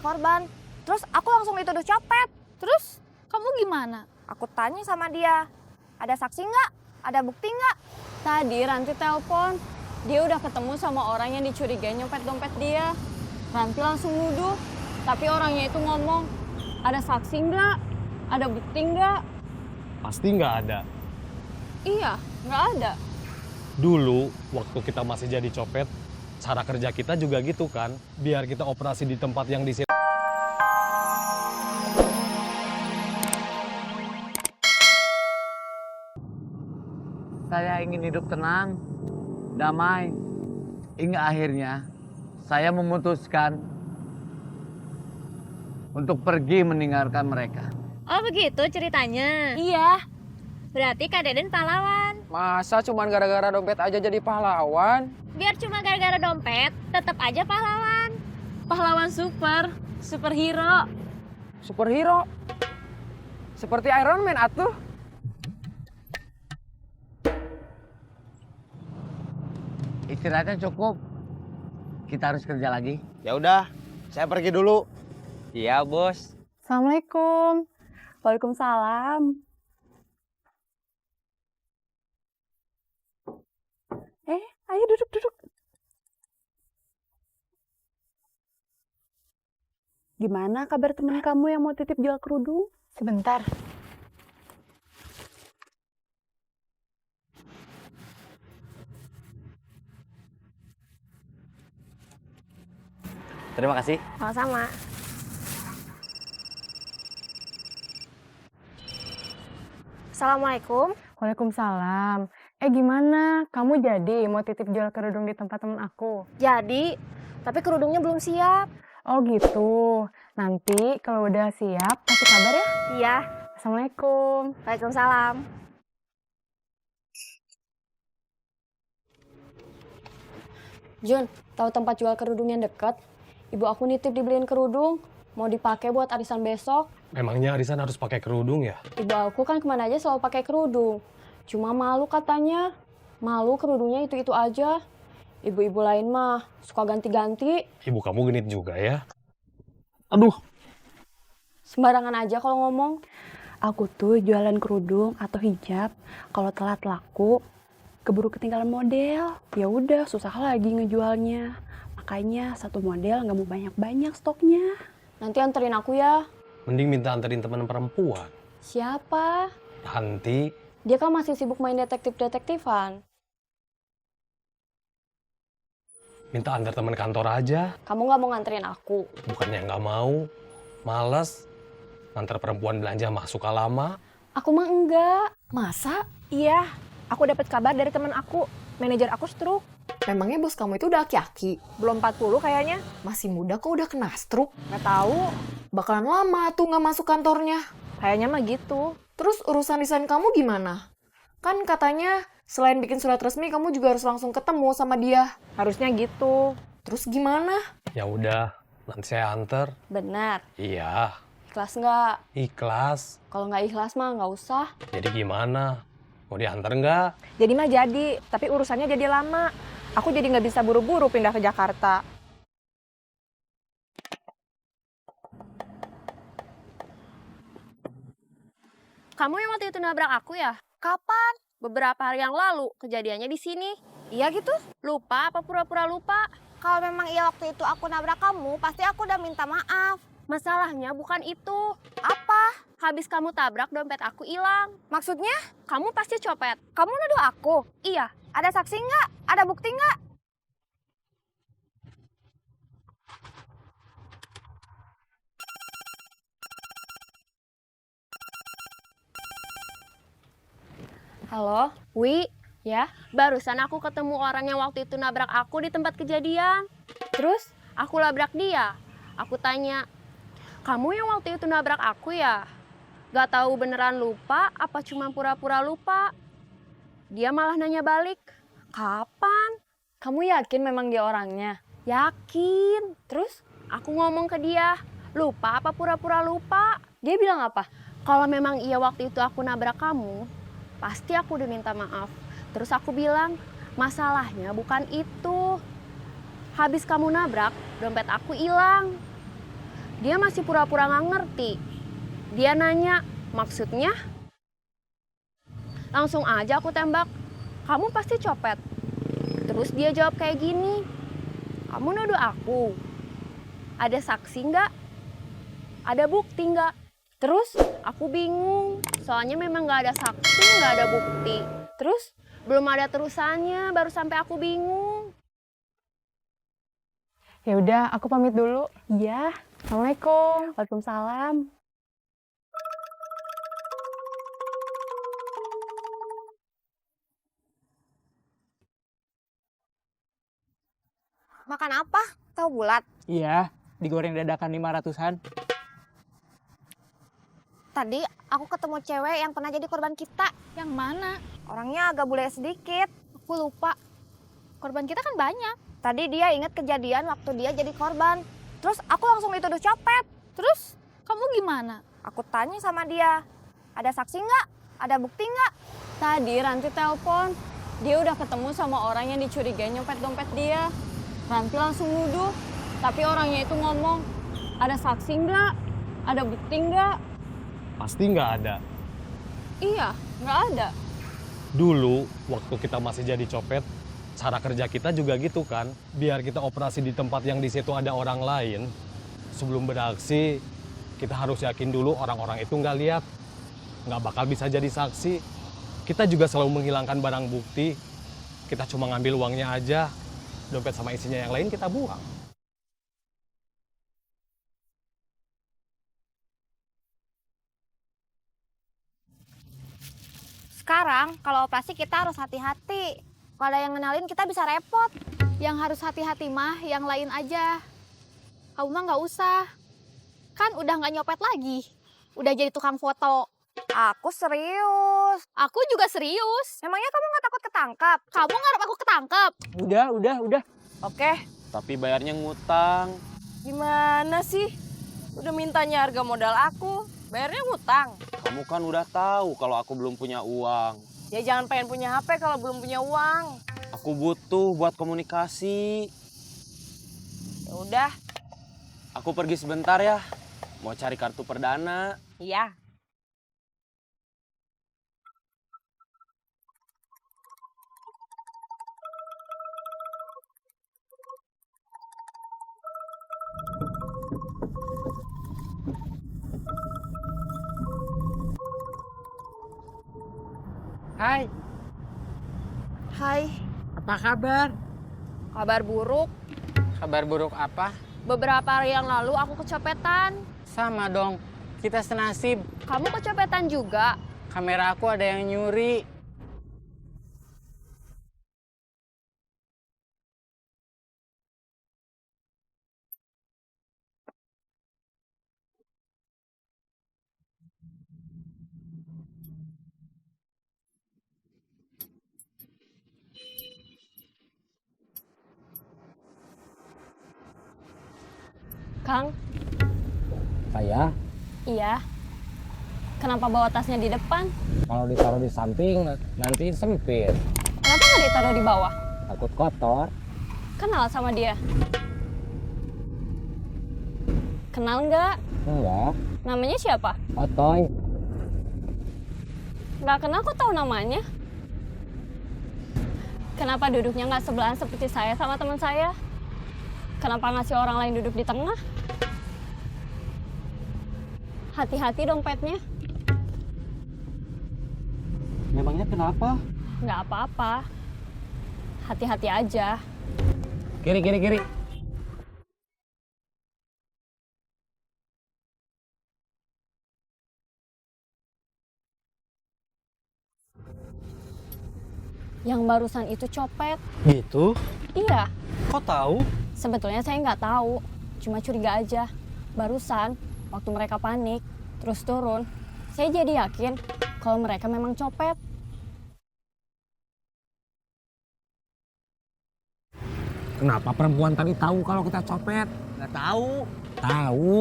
korban. Terus aku langsung dituduh copet. Terus kamu gimana? Aku tanya sama dia, ada saksi nggak? Ada bukti nggak? Tadi Ranti telepon. Dia udah ketemu sama orang yang dicurigai nyopet dompet dia. Ranti langsung nuduh. Tapi orangnya itu ngomong, ada saksi nggak? Ada bukti nggak? Pasti nggak ada. Iya, nggak ada. Dulu, waktu kita masih jadi copet, cara kerja kita juga gitu kan. Biar kita operasi di tempat yang disini. Saya ingin hidup tenang, damai. Hingga akhirnya saya memutuskan untuk pergi meninggalkan mereka. Oh begitu ceritanya? Iya. Berarti Kak Deden pahlawan. Masa cuman gara-gara dompet aja jadi pahlawan? Biar cuma gara-gara dompet, tetap aja pahlawan. Pahlawan superhero. Superhero? Seperti Iron Man atuh. Istirahatnya cukup. Kita harus kerja lagi. Ya udah, saya pergi dulu. Iya, Bos. Assalamualaikum. Waalaikumsalam. Ayo duduk. Gimana kabar teman kamu yang mau titip jual kerudung? Sebentar. Terima kasih. Sama-sama. Assalamualaikum. Waalaikumsalam. Gimana? Kamu jadi mau titip jual kerudung di tempat temen aku? Jadi, tapi kerudungnya belum siap. Oh gitu. Nanti kalau udah siap, kasih kabar ya. Iya. Assalamualaikum. Waalaikumsalam. Jun, tahu tempat jual kerudung yang dekat? Ibu aku nitip dibeliin kerudung. Mau dipakai buat arisan besok. Memangnya arisan harus pakai kerudung ya? Ibu aku kan kemana aja selalu pakai kerudung. Cuma malu katanya. Malu kerudungnya itu-itu aja. Ibu-ibu lain mah suka ganti-ganti. Ibu kamu genit juga ya? Aduh. Sembarangan aja kalau ngomong. Aku tuh jualan kerudung atau hijab. Kalau telat laku, keburu ketinggalan model. Ya udah, susah lagi ngejualnya. Makanya satu model nggak mau banyak-banyak stoknya. Nanti anterin aku ya. Mending minta anterin teman perempuan. Siapa? Nanti. Dia kan masih sibuk main detektif-detektifan. Minta antar teman kantor aja. Kamu nggak mau nganterin aku? Bukannya nggak mau. Males. Antar perempuan belanja mah suka lama. Aku mah enggak. Masa? Iya, aku dapat kabar dari teman aku. Manajer aku stroke. Memangnya bos kamu itu udah aki-aki? Belum 40 kayaknya. Masih muda kok udah kena stroke? Nggak tahu. Bakalan lama tuh nggak masuk kantornya. Kayaknya mah gitu. Terus urusan desain kamu gimana? Kan katanya selain bikin surat resmi kamu juga harus langsung ketemu sama dia. Harusnya gitu. Terus gimana? Ya udah, nanti saya anter. Benar. Iya, Ikhlas nggak? ikhlas. Kalau nggak ikhlas mah nggak usah. Jadi gimana? Mau diantar nggak? Jadi mah jadi, tapi urusannya jadi lama. Aku jadi nggak bisa buru-buru pindah ke Jakarta. Kamu yang waktu itu nabrak aku ya? Kapan? Beberapa hari yang lalu, kejadiannya di sini. Iya gitu? Lupa apa pura-pura lupa? Kalau memang iya waktu itu aku nabrak kamu, pasti aku udah minta maaf. Masalahnya bukan itu. Apa? Habis kamu tabrak, dompet aku hilang. Maksudnya? Kamu pasti copet. Kamu nuduh aku? Iya. Ada saksi nggak? Ada bukti nggak? Halo? Wi, Ya? barusan aku ketemu orang yang waktu itu nabrak aku di tempat kejadian. Terus? Aku labrak dia. Aku tanya, kamu yang waktu itu nabrak aku ya? Gak tahu beneran lupa apa cuma pura-pura lupa? Dia malah nanya balik, kapan? Kamu yakin memang dia orangnya? Yakin. Terus aku ngomong ke dia, lupa apa pura-pura lupa? Dia bilang apa? Kalau memang iya waktu itu aku nabrak kamu, pasti aku udah minta maaf. Terus aku bilang, masalahnya bukan itu. Habis kamu nabrak, dompet aku hilang. Dia masih pura-pura nggak ngerti. Dia nanya, maksudnya? Langsung aja aku tembak, kamu pasti copet. Terus dia jawab kayak gini, kamu nuduh aku. Ada saksi nggak? Ada bukti nggak? Terus aku bingung, soalnya memang nggak ada saksi, nggak ada bukti. Terus belum ada terusannya, baru sampai aku bingung. Ya udah, aku pamit dulu. Iya. Assalamualaikum. Waalaikumsalam. Makan apa? Tahu bulat? Iya, digoreng dadakan 500-an. Tadi aku ketemu cewek yang pernah jadi korban kita. Yang mana? Orangnya agak bule sedikit. Aku lupa. Korban kita kan banyak. Tadi dia ingat kejadian waktu dia jadi korban. Terus aku langsung dituduh copet. Terus kamu gimana? Aku tanya sama dia, ada saksi nggak? Ada bukti nggak? Tadi Ranti telepon. Dia udah ketemu sama orang yang dicurigai nyopet dompet dia. Ranti langsung nuduh. Tapi orangnya itu ngomong, ada saksi nggak? Ada bukti nggak? Pasti nggak ada. Iya, nggak ada. Dulu, waktu kita masih jadi copet, cara kerja kita juga gitu kan. Biar kita operasi di tempat yang di situ ada orang lain, sebelum beraksi, kita harus yakin dulu orang-orang itu nggak lihat. Nggak bakal bisa jadi saksi. Kita juga selalu menghilangkan barang bukti. Kita cuma ngambil uangnya aja. Dompet sama isinya yang lain kita buang. Sekarang kalau operasi kita harus hati-hati. Kalau ada yang ngenalin kita bisa repot. Yang harus hati-hati mah yang lain aja. Kamu mah nggak usah. Kan udah nggak nyopet lagi. Udah jadi tukang foto. Aku serius. Aku juga serius. Emangnya kamu nggak takut ketangkap? Kamu ngarep aku ketangkep. Udah. Oke, Tapi bayarnya ngutang. gimana sih? Udah mintanya harga modal aku, bayarnya ngutang. Kamu kan udah tahu kalau aku belum punya uang. Ya jangan pengen punya HP kalau belum punya uang. Aku butuh buat komunikasi. Ya udah, Aku pergi sebentar ya. Mau cari kartu perdana. iya. Hai, Hai, apa kabar? kabar buruk. Kabar buruk apa? Beberapa hari yang lalu aku kecopetan. Sama dong, kita senasib. Kamu kecopetan juga? Kamera aku ada yang nyuri. Kang, Saya, iya. Kenapa bawa tasnya di depan? kalau ditaruh di samping nanti sempit. Kenapa nggak ditaruh di bawah? Takut kotor. Kenal sama dia? Kenal nggak? Enggak. Namanya siapa? Otoy. Nggak kenal, kok tahu namanya? Kenapa duduknya nggak sebelahan seperti saya sama teman saya? Kenapa ngasih orang lain duduk di tengah? Hati-hati dompetnya. Memangnya kenapa? Nggak apa-apa. Hati-hati aja. Kiri. Yang barusan itu copet. Gitu? Iya, Kok tahu? sebetulnya saya nggak tahu. Cuma curiga aja. Barusan, waktu mereka panik, terus turun, saya jadi yakin kalau mereka memang copet. Kenapa perempuan tadi tahu kalau kita copet? Nggak tahu. Tahu.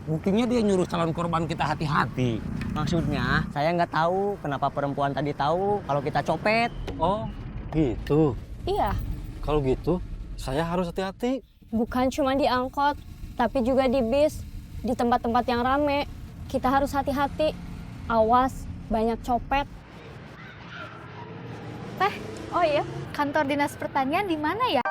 Buktinya dia nyuruh calon korban kita hati-hati. Maksudnya, saya nggak tahu kenapa perempuan tadi tahu kalau kita copet. Oh, gitu. Iya, Kalau gitu, saya harus hati-hati. bukan cuma di angkot, tapi juga di bis. Di tempat-tempat yang rame, kita harus hati-hati. Awas, banyak copet. Oh iya, kantor dinas pertanian di mana ya?